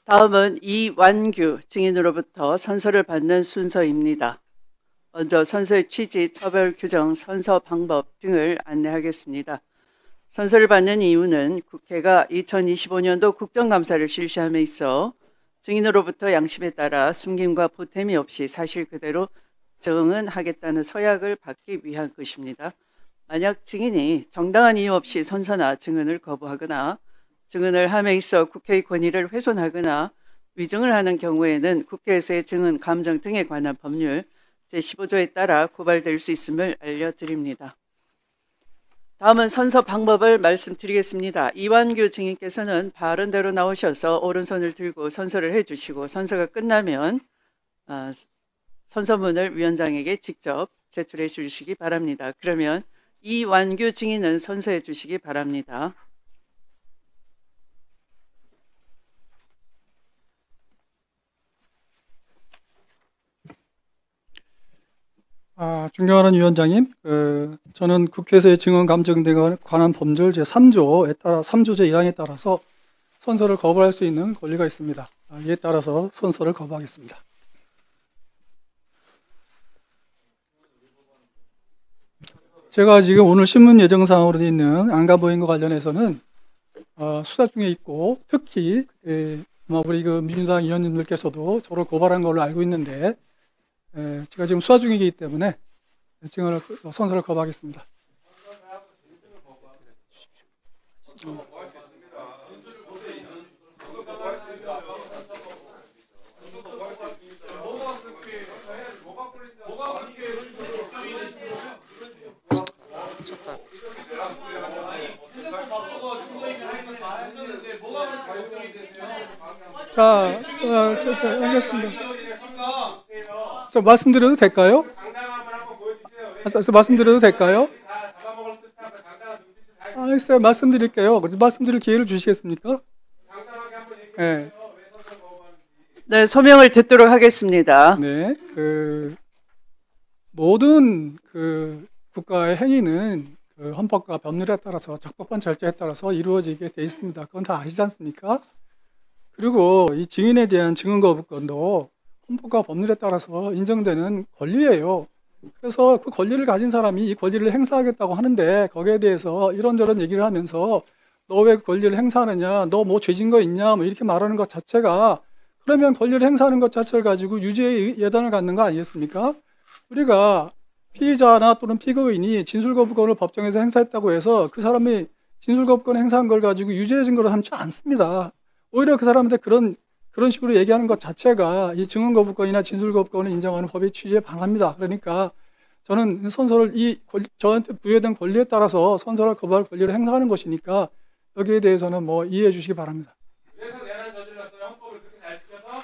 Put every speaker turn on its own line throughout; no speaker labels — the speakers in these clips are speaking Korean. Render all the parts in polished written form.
다음은 이완규 증인으로부터 선서를 받는 순서입니다. 먼저 선서의 취지, 처벌 규정, 선서 방법 등을 안내하겠습니다. 선서를 받는 이유는 국회가 2025년도 국정감사를 실시함에 있어 증인으로부터 양심에 따라 숨김과 보탬이 없이 사실 그대로 증언하겠다는 서약을 받기 위한 것입니다. 만약 증인이 정당한 이유 없이 선서나 증언을 거부하거나 증언을 함에 있어 국회의 권위를 훼손하거나 위증을 하는 경우에는 국회에서의 증언 감정 등에 관한 법률 제15조에 따라 고발될 수 있음을 알려드립니다. 다음은 선서 방법을 말씀드리겠습니다. 이완규 증인께서는 바른대로 나오셔서 오른손을 들고 선서를 해주시고 선서가 끝나면 선서문을 위원장에게 직접 제출해 주시기 바랍니다. 그러면 이완규 증인은 선서해 주시기 바랍니다.
존경하는 위원장님, 저는 국회에서의 증언 감정 등에 관한 법률 제3조에 따라 3조 제1항에 따라서 선서를 거부할 수 있는 권리가 있습니다. 이에 따라서 선서를 거부하겠습니다. 제가 지금 오늘 신문 예정사항으로 되어 있는 안가보행과 관련해서는 수사 중에 있고 특히 우리 민주당 의원님들께서도 저를 고발한 걸로 알고 있는데 제가 지금 수사 중이기 때문에 증언을 선서를 거부하겠습니다. 자, 알겠습니다. 말씀드려도 될까요? 말씀드려도 될까요? 알겠어요. 말씀드릴게요. 말씀드릴 기회를 주시겠습니까? 네.
네, 소명을 듣도록 하겠습니다.
네, 모든 국가의 행위는 헌법과 법률에 따라서 적법한 절차에 따라서 이루어지게 돼 있습니다. 그건 다 아시지 않습니까? 그리고 이 증인에 대한 증언 거부권도 헌법과 법률에 따라서 인정되는 권리예요. 그래서 그 권리를 가진 사람이 이 권리를 행사하겠다고 하는데 거기에 대해서 이런저런 얘기를 하면서 너 왜 권리를 행사하느냐, 너 뭐 죄진 거 있냐, 뭐 이렇게 말하는 것 자체가 그러면 권리를 행사하는 것 자체를 가지고 유죄의 예단을 갖는 거 아니겠습니까? 우리가 피의자나 또는 피고인이 진술거부권을 법정에서 행사했다고 해서 그 사람이 진술거부권 행사한 걸 가지고 유죄의 증거로 삼지 않습니다. 오히려 그 사람한테 그런 식으로 얘기하는 것 자체가 이 증언거부권이나 진술거부권을 인정하는 법의 취지에 반합니다. 그러니까 저는 선서를 저한테 부여된 권리에 따라서 선서를 거부할 권리를 행사하는 것이니까 여기에 대해서는 뭐 이해해 주시기 바랍니다.
그래서 내란 저질렀어요. 헌법을 그렇게 잘 지켜서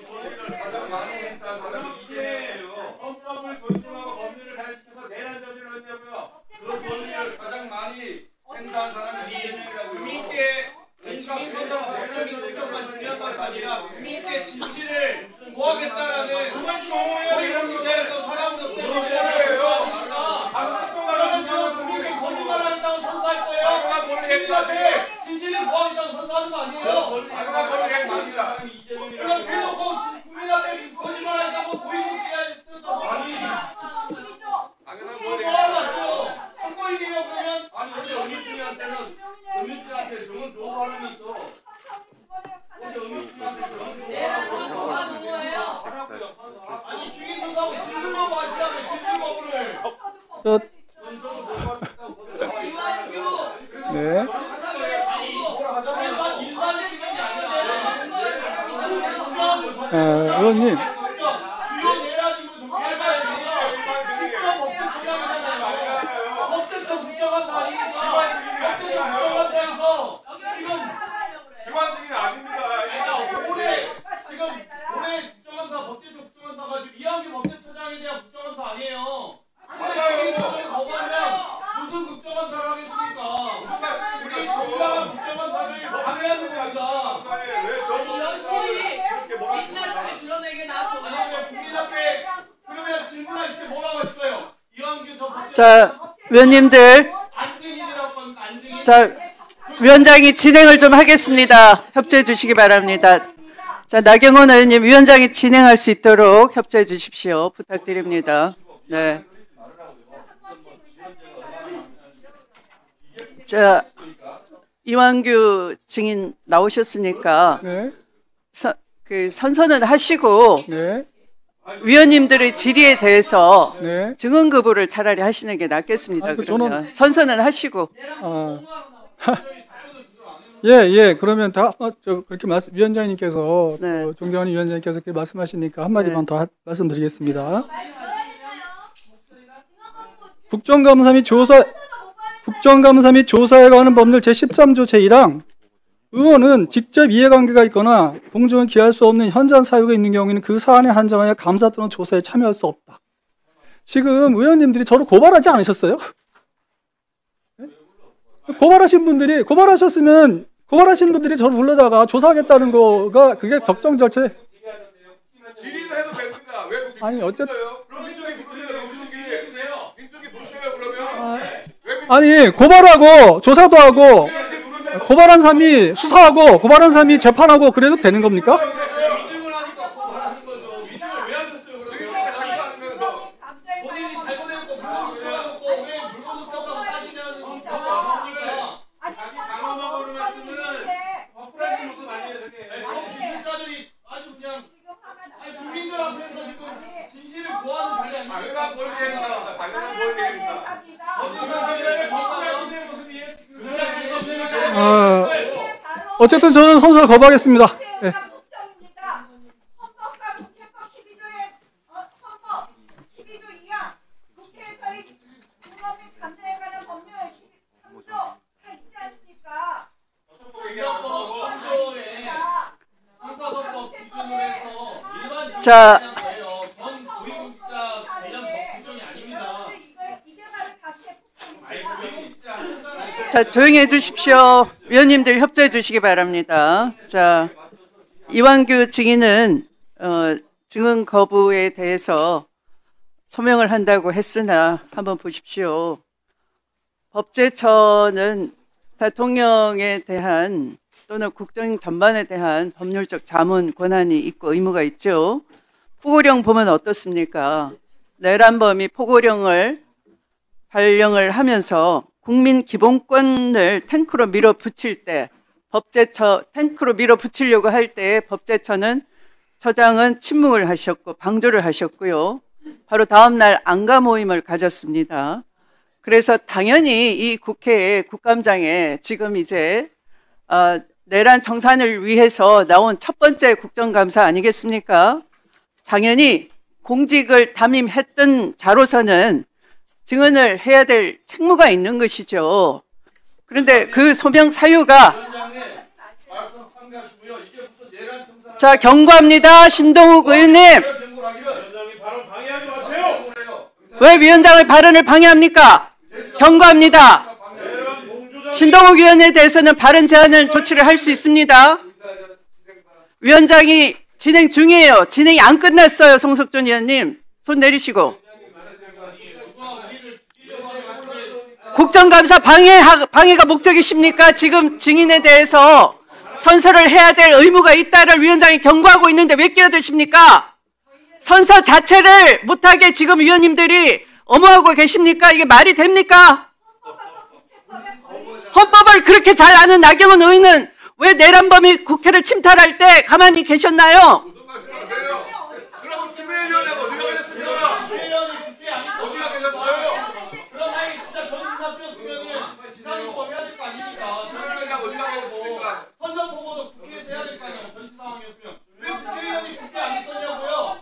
권리를 가장 많이 행사한 사람이 이재명이에요. 헌법을 존중하고 법률을 잘 지켜서 내란 저질렀냐고요. 그 권리를 가장 많이 행사한 사람이 이재명이라고요. 국민께 법적인 공격만 중요한 것이 아니라 국민께 진실을 구하겠다라는 이런 문제에서 사람으로서 국민께 거짓말한다고 선서할 거예요. 진실을 구하겠다고 선서하는 거 아니에요. 그럼 대놓고 국민 앞에 거짓말한다고 고위공직자의 뜻도 아니. 뭐하러 왔어요? 선거인이에요 그러면? 아니 어제 어민주한테 정은 줘 사람이 있어. 어제 어민주한테 정은 줘 아니 주긴 선서하고 진술거부 하시라고요. 진술거부를.
네. 의원님.
자, 위원님들. 자, 위원장이 진행을 좀 하겠습니다. 협조해 주시기 바랍니다. 자, 나경원 의원님, 위원장이 진행할 수 있도록 협조해 주십시오. 부탁드립니다. 네. 자, 이완규 증인 나오셨으니까
네.
선서는 하시고
네.
위원님들의 질의에 대해서
네.
증언 거부를 차라리 하시는 게 낫겠습니다.
아이고,
그러면 선서는 하시고.
아. 예. 그러면 그렇게 위원장님께서
네.
존경하는 위원장님께서 그렇게 말씀하시니까 한마디만
네.
더 말씀드리겠습니다. 국정감사 및 조사에 관한 법률 제13조 제1항 의원은 직접 이해관계가 있거나 공정을 기할 수 없는 현장 사유가 있는 경우에는 그 사안에 한정하여 감사 또는 조사에 참여할 수 없다. 지금 의원님들이 저를 고발하지 않으셨어요? 네? 고발하신 분들이 저를 불러다가 조사하겠다는 거가 그게 적정 절차.
질의도 해도 됩니다. 왜
아니 어쨌든
그럼 민족이 부르세요. 민족이 부르세요. 그러면
아니 고발하고 조사도 하고 고발한 사람이 수사하고 고발한 사람이 재판하고 그래도 되는 겁니까?
질문하니까 고발하신 거죠. 민족을 왜 하셨어요? 그러면 본인이 잘못했고 물건 훔쳐가고 왜 물건 훔쳐가고 따지냐는 거니까. 다시 강호하고 그러면 억울하지 못해 많이 해서 기술자들이 아주 그냥 국민들 앞에서 지금 진실을 고하는 자리 아닙니까? 당연한 권리입니다. 당연한 권리입니다.
어쨌든 저는 선서 거부하겠습니다. 네.
헌법과 국회법 12조 2항 국회에서의 증거 및 감정에 관한 법률 13조 다 있지 않습니까?
형사법법 기준으로 해서 일반
자,
전 고위공직자 관련 법 규정이 아닙니다.
자, 조용히 해주십시오. 위원님들 협조해 주시기 바랍니다. 자, 이완규 증인은 증언 거부에 대해서 소명을 한다고 했으나 한번 보십시오. 법제처는 대통령에 대한 또는 국정 전반에 대한 법률적 자문 권한이 있고 의무가 있죠. 포고령 보면 어떻습니까? 내란범이 포고령을 발령을 하면서 국민 기본권을 탱크로 밀어붙일 때 탱크로 밀어붙이려고 할 때 법제처는 처장은 침묵을 하셨고 방조를 하셨고요. 바로 다음 날 안가 모임을 가졌습니다. 그래서 당연히 이 국회에 국감장에 지금 이제 내란 청산을 위해서 나온 첫 번째 국정감사 아니겠습니까? 당연히 공직을 담임했던 자로서는 증언을 해야 될 책무가 있는 것이죠. 그런데 그 소명 사유가 자, 경고합니다. 신동욱 의원님. 왜 위원장의 발언을 방해합니까? 경고합니다. 신동욱 의원에 대해서는 발언 제한을 조치를 할 수 있습니다. 위원장이 진행 중이에요. 진행이 안 끝났어요. 송석준 의원님. 손 내리시고. 국정감사 방해가 목적이십니까? 지금 증인에 대해서 선서를 해야 될 의무가 있다를 위원장이 경고하고 있는데 왜 끼어드십니까? 선서 자체를 못하게 지금 위원님들이 엄호하고 계십니까? 이게 말이 됩니까? 헌법을 그렇게 잘 아는 나경원 의원은 왜 내란범이 국회를 침탈할 때 가만히 계셨나요?
그럼 추미애위원장 어디가 계셨습니까? 추미애위원이 국회 아니고 어디가 계셨어요? 그럼 만약에 진짜 전시사표였으면 지상요법 해야 될 거 아닙니까? 추미애위원장 어디가 계셨습니까? 선전포고도 국회에서 해야 될 거 아니에요? 전시 상황이었으면 왜 국회의원이 국회 안 있었냐고요?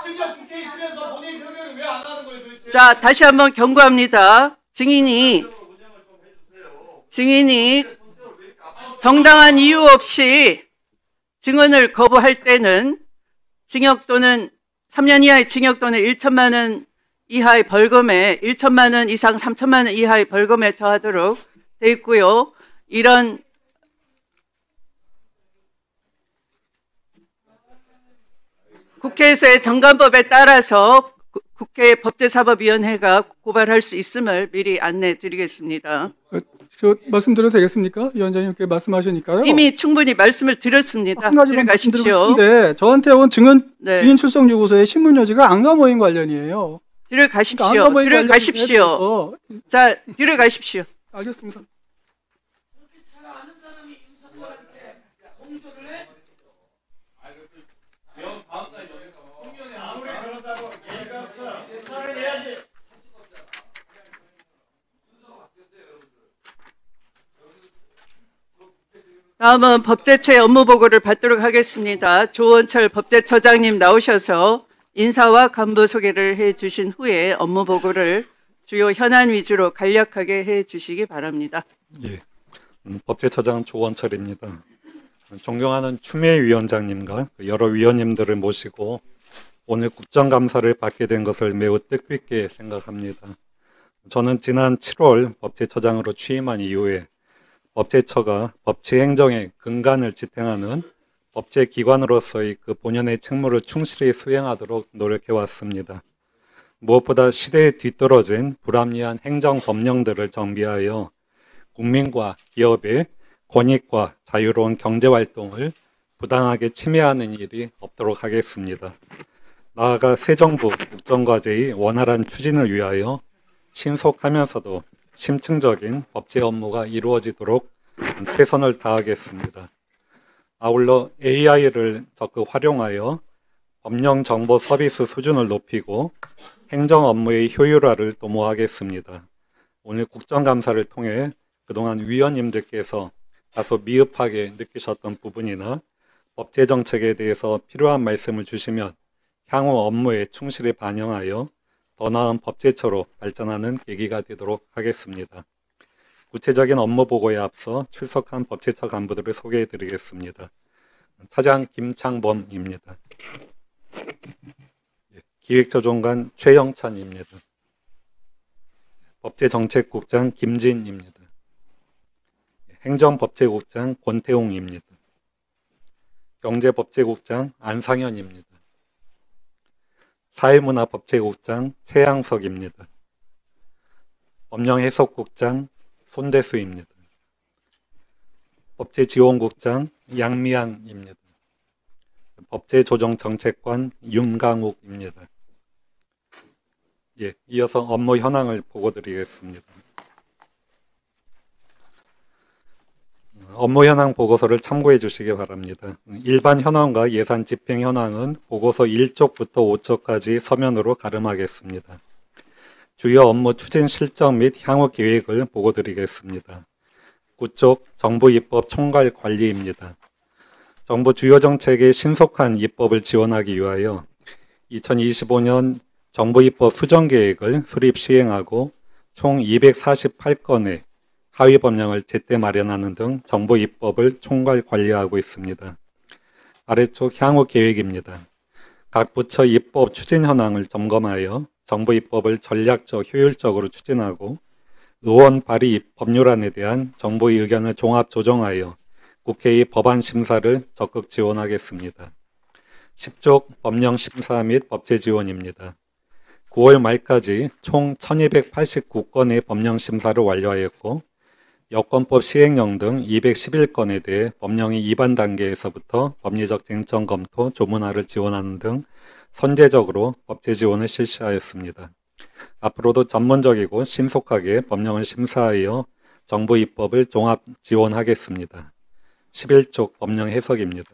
심지어 국회에 있으면서 본인 표결을 왜 안 하는 거예요 도대체?
자, 다시 한번 경고합니다. 증인이 정당한 이유 없이 증언을 거부할 때는 징역 또는 3년 이하의 징역 또는 1천만 원 이하의 벌금에 1천만 원 이상 3천만 원 이하의 벌금에 처하도록 돼 있고요. 이런 국회에서의 정관법에 따라서 국회 법제사법위원회가 고발할 수 있음을 미리 안내 드리겠습니다.
저 말씀드려도 되겠습니까? 위원장님께 말씀하시니까요.
이미 충분히 말씀을 드렸습니다.
한 가지만 말씀드리고
들어가십시오.
싶은데 저한테 온 증인
네.
출석 요구서의 신문 여지가 안가 모임 관련이에요.
들어가십시오.
안가 모임 관련에
들어가십시오.
대해서
자, 들어가십시오.
알겠습니다.
다음은 법제처의 업무 보고를 받도록 하겠습니다. 조원철 법제처장님 나오셔서 인사와 간부 소개를 해 주신 후에 업무 보고를 주요 현안 위주로 간략하게 해 주시기 바랍니다.
예, 법제처장 조원철입니다. 존경하는 추미애 위원장님과 여러 위원님들을 모시고 오늘 국정감사를 받게 된 것을 매우 뜻깊게 생각합니다. 저는 지난 7월 법제처장으로 취임한 이후에 법제처가 법치 행정의 근간을 지탱하는 법제기관으로서의 그 본연의 책무를 충실히 수행하도록 노력해왔습니다. 무엇보다 시대에 뒤떨어진 불합리한 행정 법령들을 정비하여 국민과 기업의 권익과 자유로운 경제활동을 부당하게 침해하는 일이 없도록 하겠습니다. 나아가 새 정부 국정과제의 원활한 추진을 위하여 신속하면서도 심층적인 법제 업무가 이루어지도록 최선을 다하겠습니다. 아울러 AI를 적극 활용하여 법령 정보 서비스 수준을 높이고 행정 업무의 효율화를 도모하겠습니다. 오늘 국정감사를 통해 그동안 위원님들께서 다소 미흡하게 느끼셨던 부분이나 법제 정책에 대해서 필요한 말씀을 주시면 향후 업무에 충실히 반영하여 더 나은 법제처로 발전하는 계기가 되도록 하겠습니다. 구체적인 업무 보고에 앞서 출석한 법제처 간부들을 소개해 드리겠습니다. 차장 김창범입니다. 기획조정관 최영찬입니다. 법제정책국장 김진입니다. 행정법제국장 권태웅입니다. 경제법제국장 안상현입니다. 사회문화법제국장 최양석입니다. 법령해석국장 손대수입니다. 법제지원국장 양미향입니다. 법제조정정책관 윤강욱입니다. 예, 이어서 업무 현황을 보고드리겠습니다. 업무 현황 보고서를 참고해 주시기 바랍니다. 일반 현황과 예산 집행 현황은 보고서 1쪽부터 5쪽까지 서면으로 가름하겠습니다. 주요 업무 추진 실적 및 향후 계획을 보고드리겠습니다. 9쪽 정부 입법 총괄 관리입니다. 정부 주요 정책의 신속한 입법을 지원하기 위하여 2025년 정부 입법 수정 계획을 수립 시행하고 총 248건의 하위 법령을 제때 마련하는 등 정부 입법을 총괄 관리하고 있습니다. 아래쪽 향후 계획입니다. 각 부처 입법 추진 현황을 점검하여 정부 입법을 전략적 효율적으로 추진하고 의원 발의 법률안에 대한 정부의 의견을 종합 조정하여 국회의 법안 심사를 적극 지원하겠습니다. 10쪽 법령 심사 및 법제 지원입니다. 9월 말까지 총 1289건의 법령 심사를 완료하였고 여권법 시행령 등 211건에 대해 법령의 위반 단계에서부터 법리적 쟁점 검토, 조문화를 지원하는 등 선제적으로 법제 지원을 실시하였습니다. 앞으로도 전문적이고 신속하게 법령을 심사하여 정부 입법을 종합 지원하겠습니다. 11쪽 법령 해석입니다.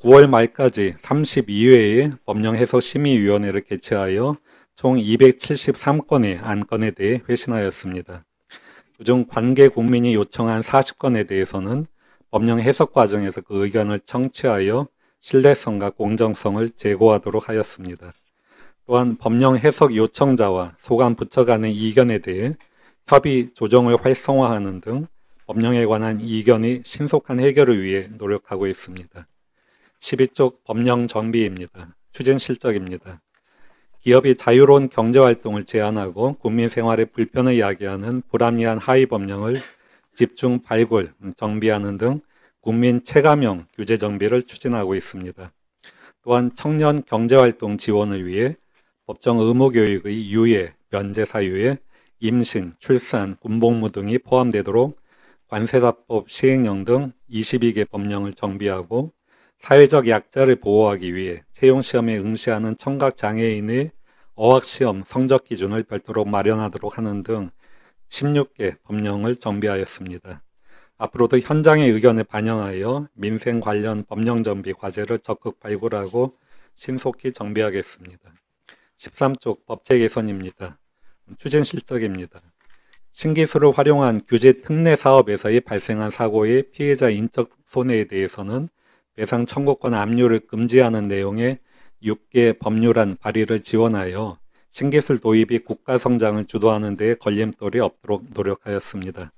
9월 말까지 32회의 법령 해석 심의위원회를 개최하여 총 273건의 안건에 대해 회신하였습니다. 그중 관계 국민이 요청한 40건에 대해서는 법령 해석 과정에서 그 의견을 청취하여 신뢰성과 공정성을 제고하도록 하였습니다. 또한 법령 해석 요청자와 소관 부처 간의 이견에 대해 협의 조정을 활성화하는 등 법령에 관한 이견의 신속한 해결을 위해 노력하고 있습니다. 12쪽 법령 정비입니다. 추진 실적입니다. 기업이 자유로운 경제활동을 제한하고 국민 생활에 불편을 야기하는 불합리한 하위 법령을 집중 발굴, 정비하는 등 국민 체감형 규제 정비를 추진하고 있습니다. 또한 청년 경제활동 지원을 위해 법정 의무교육의 유예, 면제 사유에 임신, 출산, 군복무 등이 포함되도록 관세사법 시행령 등 22개 법령을 정비하고 사회적 약자를 보호하기 위해 채용시험에 응시하는 청각장애인의 어학시험 성적 기준을 별도로 마련하도록 하는 등 16개 법령을 정비하였습니다. 앞으로도 현장의 의견을 반영하여 민생 관련 법령 정비 과제를 적극 발굴하고 신속히 정비하겠습니다. 13쪽 법제 개선입니다. 추진 실적입니다. 신기술을 활용한 규제 특례 사업에서의 발생한 사고의 피해자 인적 손해에 대해서는 배상 청구권 압류를 금지하는 내용의 6개 법률안 발의를 지원하여 신기술 도입이 국가 성장을 주도하는 데 걸림돌이 없도록 노력하였습니다.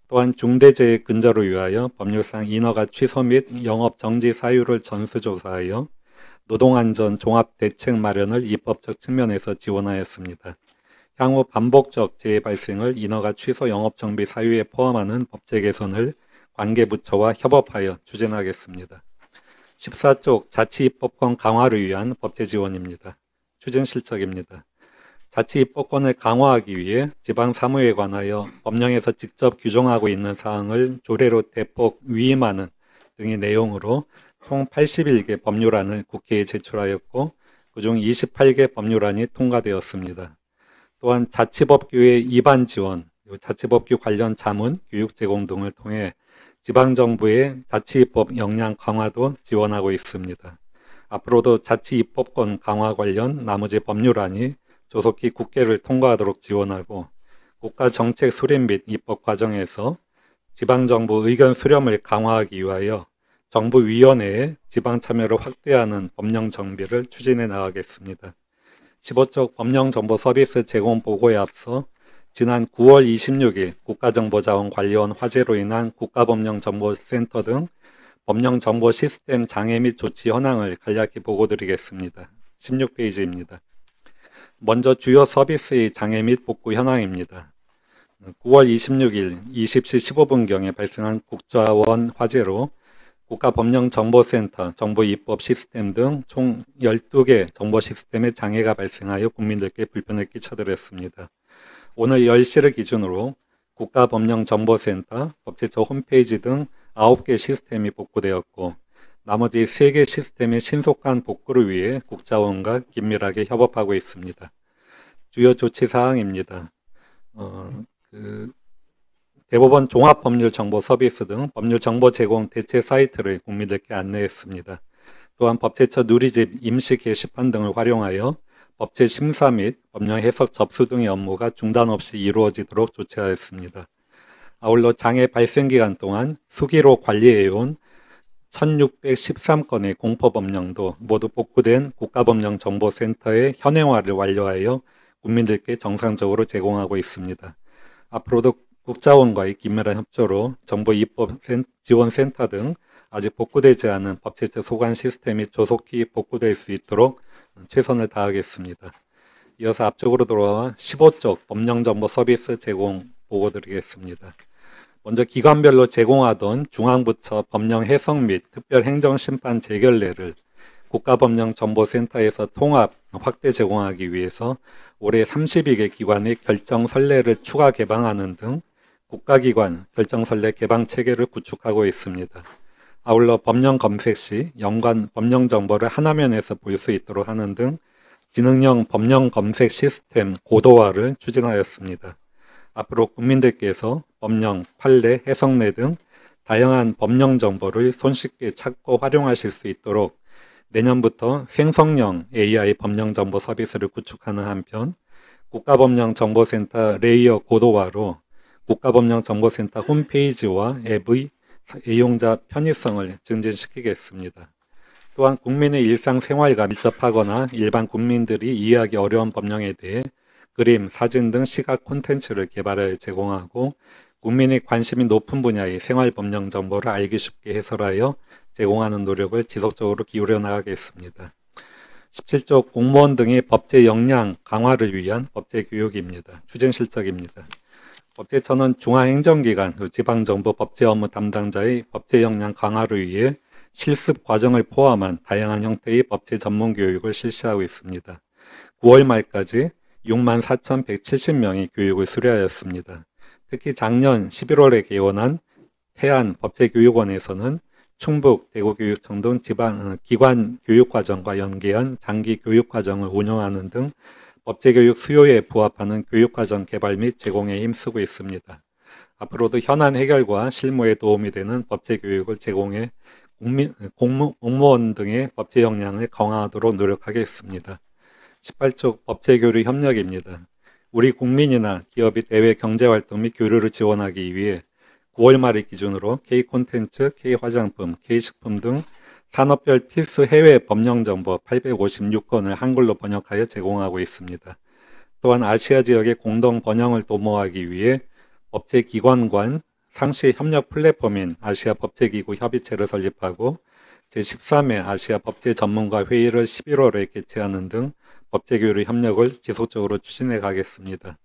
또한 중대재해 근절을 위하여 법률상 인허가 취소 및 영업 정지 사유를 전수조사하여 노동안전 종합대책 마련을 입법적 측면에서 지원하였습니다. 향후 반복적 재해 발생을 인허가 취소 영업정비 사유에 포함하는 법제 개선을 관계부처와 협업하여 추진하겠습니다. 14쪽 자치입법권 강화를 위한 법제 지원입니다. 추진 실적입니다. 자치입법권을 강화하기 위해 지방사무에 관하여 법령에서 직접 규정하고 있는 사항을 조례로 대폭 위임하는 등의 내용으로 총 81개 법률안을 국회에 제출하였고 그중 28개 법률안이 통과되었습니다. 또한 자치법규의 입안 지원, 자치법규 관련 자문, 교육 제공 등을 통해 지방정부의 자치입법 역량 강화도 지원하고 있습니다. 앞으로도 자치입법권 강화 관련 나머지 법률안이 조속히 국회를 통과하도록 지원하고 국가정책 수립 및 입법 과정에서 지방정부 의견 수렴을 강화하기 위하여 정부위원회의 지방참여를 확대하는 법령 정비를 추진해 나가겠습니다. 15쪽 법령정보 서비스 제공 보고에 앞서 지난 9월 26일 국가정보자원관리원 화재로 인한 국가법령정보센터 등 법령정보 시스템 장애 및 조치 현황을 간략히 보고드리겠습니다. 16페이지입니다. 먼저 주요 서비스의 장애 및 복구 현황입니다. 9월 26일 20시 15분경에 발생한 국자원 화재로 국가법령정보센터, 정보입법 시스템 등 총 12개 정보 시스템의 장애가 발생하여 국민들께 불편을 끼쳐드렸습니다. 오늘 10시를 기준으로 국가법령정보센터, 법제처 홈페이지 등 9개 시스템이 복구되었고 나머지 3개 시스템의 신속한 복구를 위해 국자원과 긴밀하게 협업하고 있습니다. 주요 조치 사항입니다. 대법원 종합법률정보 서비스 등 법률정보 제공 대체 사이트를 국민들께 안내했습니다. 또한 법제처 누리집 임시 게시판 등을 활용하여 법제 심사 및 법령 해석 접수 등의 업무가 중단 없이 이루어지도록 조치하였습니다. 아울러 장애 발생 기간 동안 수기로 관리해온 1613건의 공포법령도 모두 복구된 국가법령정보센터의 현행화를 완료하여 국민들께 정상적으로 제공하고 있습니다. 앞으로도 국자원과의 긴밀한 협조로 정보입법지원센터 등 아직 복구되지 않은 법제처 소관 시스템이 조속히 복구될 수 있도록 최선을 다하겠습니다. 이어서 앞쪽으로 돌아와 15쪽 법령정보 서비스 제공 보고드리겠습니다. 먼저 기관별로 제공하던 중앙부처 법령 해석 및 특별행정심판 재결례를 국가법령정보센터에서 통합 확대 제공하기 위해서 올해 32개 기관의 결정선례를 추가 개방하는 등 국가기관 결정선례 개방 체계를 구축하고 있습니다. 아울러 법령 검색 시 연관 법령 정보를 하나면에서 볼 수 있도록 하는 등 지능형 법령 검색 시스템 고도화를 추진하였습니다. 앞으로 국민들께서 법령, 판례, 해석례 등 다양한 법령 정보를 손쉽게 찾고 활용하실 수 있도록 내년부터 생성형 AI 법령 정보 서비스를 구축하는 한편 국가법령정보센터 레이어 고도화로 국가법령정보센터 홈페이지와 앱의 이용자 편의성을 증진시키겠습니다. 또한 국민의 일상생활과 밀접하거나 일반 국민들이 이해하기 어려운 법령에 대해 그림, 사진 등 시각 콘텐츠를 개발하여 제공하고 국민의 관심이 높은 분야의 생활법령 정보를 알기 쉽게 해설하여 제공하는 노력을 지속적으로 기울여 나가겠습니다. 17조 공무원 등의 법제 역량 강화를 위한 법제 교육입니다. 추진 실적입니다. 법제처는 중앙행정기관, 지방정부 법제 업무 담당자의 법제 역량 강화를 위해 실습 과정을 포함한 다양한 형태의 법제 전문 교육을 실시하고 있습니다. 9월 말까지 64,170명이 교육을 수료하였습니다. 특히 작년 11월에 개원한 태안법제교육원에서는 충북, 대구교육청 등 기관 교육과정과 연계한 장기 교육과정을 운영하는 등 법제교육 수요에 부합하는 교육과정 개발 및 제공에 힘쓰고 있습니다. 앞으로도 현안 해결과 실무에 도움이 되는 법제교육을 제공해 공무원 등의 법제 역량을 강화하도록 노력하겠습니다. 18쪽 법제교류 협력입니다. 우리 국민이나 기업이 대외 경제활동 및 교류를 지원하기 위해 9월 말을 기준으로 K콘텐츠, K화장품, K식품 등 산업별 필수 해외 법령정보 856건을 한글로 번역하여 제공하고 있습니다. 또한 아시아 지역의 공동 번영을 도모하기 위해 법제기관 간 상시 협력 플랫폼인 아시아 법제기구 협의체를 설립하고 제13회 아시아 법제 전문가 회의를 11월에 개최하는 등 법제교류 협력을 지속적으로 추진해 가겠습니다.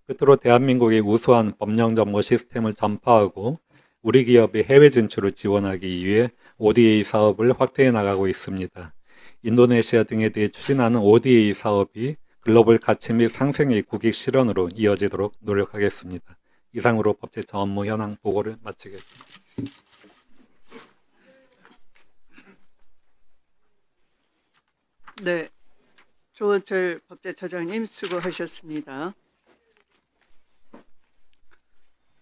끝으로 대한민국의 우수한 법령정보 시스템을 전파하고 우리 기업의 해외 진출을 지원하기 위해 ODA 사업을 확대해 나가고 있습니다. 인도네시아 등에 대해 추진하는 ODA 사업이 글로벌 가치 및 상생의 국익 실현으로 이어지도록 노력하겠습니다. 이상으로 법제처 업무 현황 보고를 마치겠습니다.
네, 조원철 법제처장님 수고하셨습니다.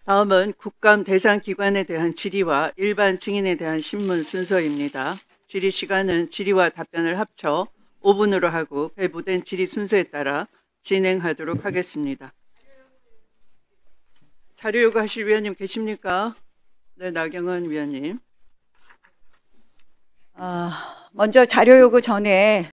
다음은 국감 대상 기관에 대한 질의와 일반 증인에 대한 신문 순서입니다. 질의 시간은 질의와 답변을 합쳐 5분으로 하고 배부된 질의 순서에 따라 진행하도록 하겠습니다. 자료 요구하실 위원님 계십니까? 네, 나경원 위원님.
먼저 자료 요구 전에